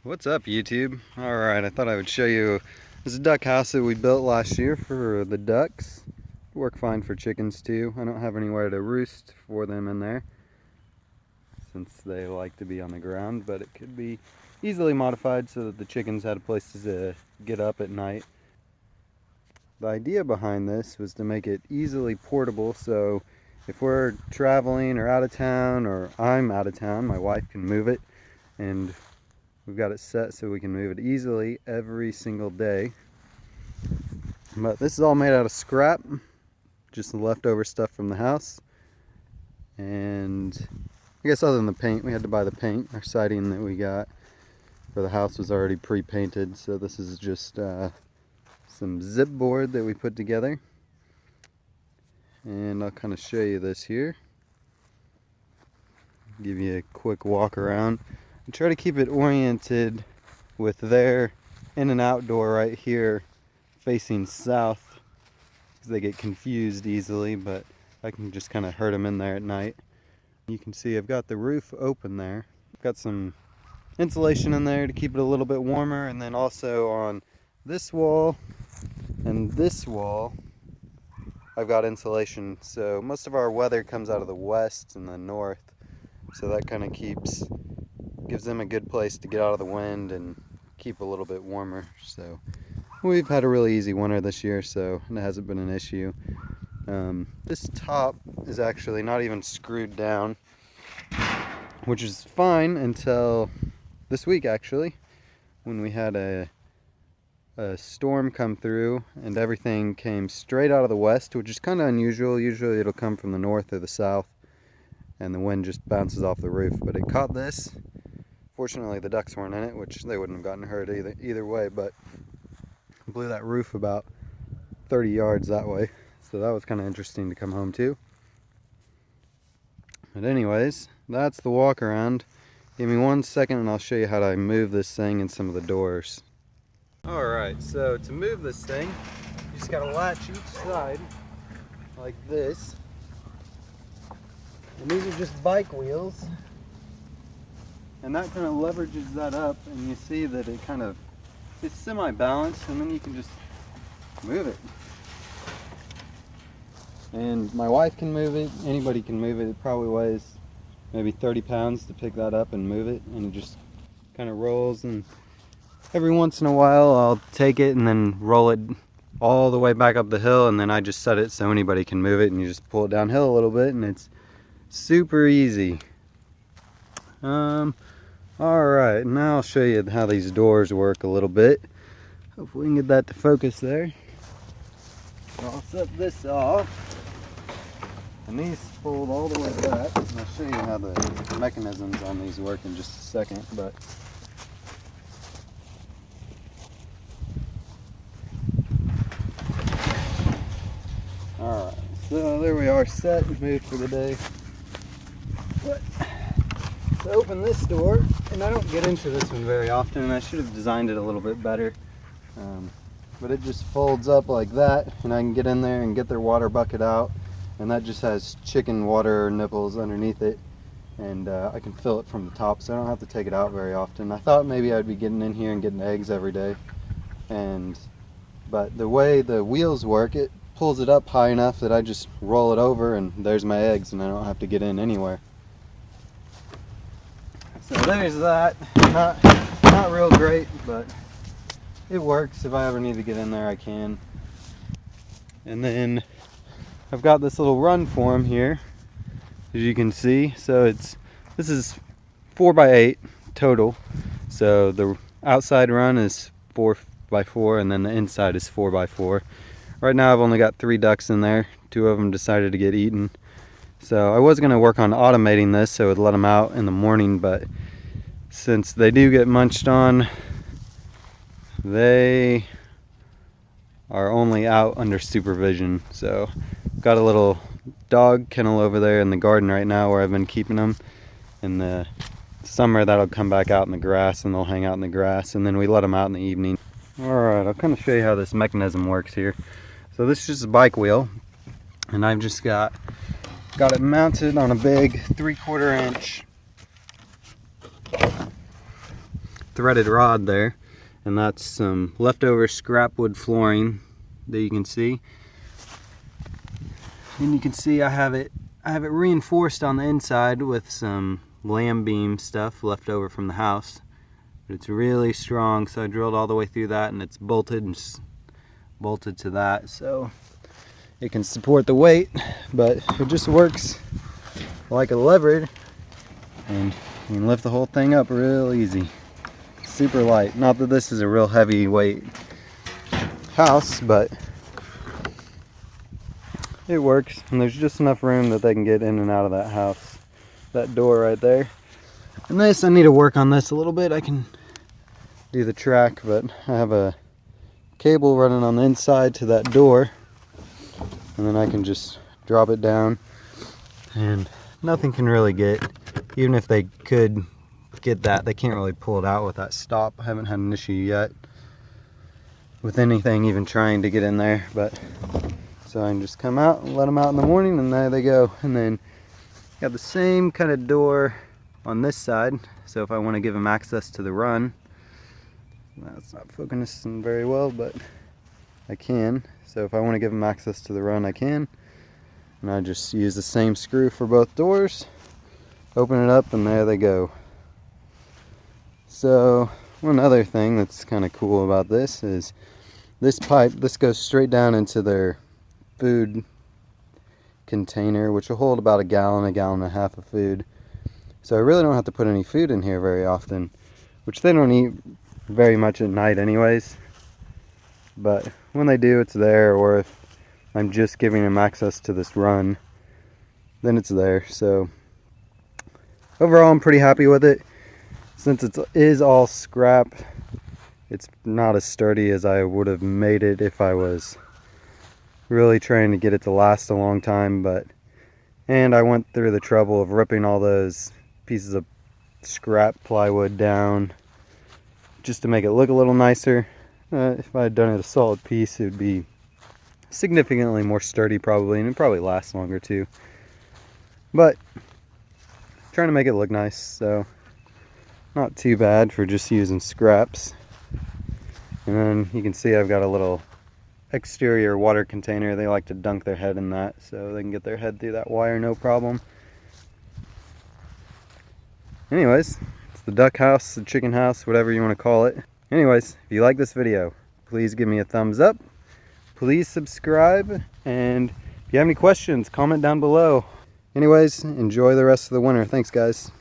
What's up, YouTube? Alright, I thought I would show you this duck house that we built last year for the ducks. Work fine for chickens too. I don't have anywhere to roost for them in there since they like to be on the ground, but it could be easily modified so that the chickens had a place to get up at night. The idea behind this was to make it easily portable, so if we're traveling or out of town, or I'm out of town, my wife can move it, and we've got it set so we can move it easily every single day. But this is all made out of scrap, just the leftover stuff from the house. And I guess other than the paint, we had to buy the paint. Our siding that we got for the house was already pre-painted, so this is just some zip board that we put together. And I'll kind of show you this here. Give you a quick walk around. And try to keep it oriented with their in and out door right here facing south, because they get confused easily, but I can just kind of herd them in there at night. You can see I've got the roof open there. I've got some insulation in there to keep it a little bit warmer, and then also on this wall and this wall I've got insulation. So most of our weather comes out of the west and the north, so that kind of gives them a good place to get out of the wind and keep a little bit warmer. So we've had a really easy winter this year, so it hasn't been an issue. This top is actually not even screwed down, which is fine until this week actually, when we had a storm come through and everything came straight out of the west, which is kind of unusual. Usually it'll come from the north or the south and the wind just bounces off the roof, but it caught this. Fortunately, the ducks weren't in it, which they wouldn't have gotten hurt either way, but blew that roof about 30 yards that way. So that was kind of interesting to come home to. But anyways, that's the walk around. Give me 1 second and I'll show you how to move this thing and some of the doors. Alright, so to move this thing, you just gotta latch each side like this. And these are just bike wheels. And that kind of leverages that up, and you see that it kind of is semi-balanced, and then you can just move it. And my wife can move it, anybody can move it. It probably weighs maybe 30 pounds to pick that up and move it, and it just kind of rolls. And every once in a while I'll take it and then roll it all the way back up the hill, and then I just set it so anybody can move it, and you just pull it downhill a little bit, and it's super easy. Alright, now I'll show you how these doors work a little bit. Hopefully we can get that to focus there. I'll set this off, and these fold all the way back, and I'll show you how the mechanisms on these work in just a second. But alright, so there we are, set and moved for the day. But to open this door, and I don't get into this one very often, and I should have designed it a little bit better, but it just folds up like that, and I can get in there and get their water bucket out, and that just has chicken water nipples underneath it, and I can fill it from the top, so I don't have to take it out very often. I thought maybe I'd be getting in here and getting eggs every day, but the way the wheels work, it pulls it up high enough that I just roll it over and there's my eggs, and I don't have to get in anywhere. So there's that. Not real great, but it works. If I ever need to get in there, I can. And then I've got this little run form here, as you can see. So this is 4x8 total. So the outside run is 4x4, and then the inside is 4x4. Right now I've only got 3 ducks in there. 2 of them decided to get eaten. So I was going to work on automating this so it would let them out in the morning, but since they do get munched on, they are only out under supervision. So I've got a little dog kennel over there in the garden right now where I've been keeping them. In the summer that'll come back out in the grass, and they'll hang out in the grass, and then we let them out in the evening. Alright, I'll kind of show you how this mechanism works here. So this is just a bike wheel, and I've just got it mounted on a big 3/4 inch threaded rod there, and that's some leftover scrap wood flooring that you can see. And you can see I have it reinforced on the inside with some lamb beam stuff left over from the house. But it's really strong, so I drilled all the way through that, and it's bolted and just bolted to that, so it can support the weight, but it just works like a lever, and you can lift the whole thing up real easy. Super light. Not that this is a real heavy weight house, but it works, and there's just enough room that they can get in and out of that house. That door right there. And this, I need to work on this a little bit. I can do the track, but I have a cable running on the inside to that door, and then I can just drop it down, and nothing can really get, even if they could get that, they can't really pull it out with that stop. I haven't had an issue yet with anything even trying to get in there, but so I can just come out and let them out in the morning, and there they go. And then got the same kind of door on this side, so if I want to give them access to the run, that's not focusing very well, but I can. So if I want to give them access to the run, I can. And I just use the same screw for both doors, open it up, and there they go. So one other thing that's kind of cool about this is this pipe, this goes straight down into their food container, which will hold about a gallon and a half of food. So I really don't have to put any food in here very often, which they don't eat very much at night anyways. But when they do, it's there, or if I'm just giving them access to this run, then it's there. So overall, I'm pretty happy with it. Since it is all scrap, it's not as sturdy as I would have made it if I was really trying to get it to last a long time. And I went through the trouble of ripping all those pieces of scrap plywood down just to make it look a little nicer. If I had done it a solid piece, it would be significantly more sturdy probably, and it'd probably last longer too. But trying to make it look nice, so not too bad for just using scraps. And then you can see I've got a little exterior water container. They like to dunk their head in that, so they can get their head through that wire no problem. Anyways, it's the duck house, the chicken house, whatever you want to call it. Anyways, if you like this video, please give me a thumbs up. Please subscribe, and if you have any questions, comment down below. Anyways, enjoy the rest of the winter. Thanks, guys.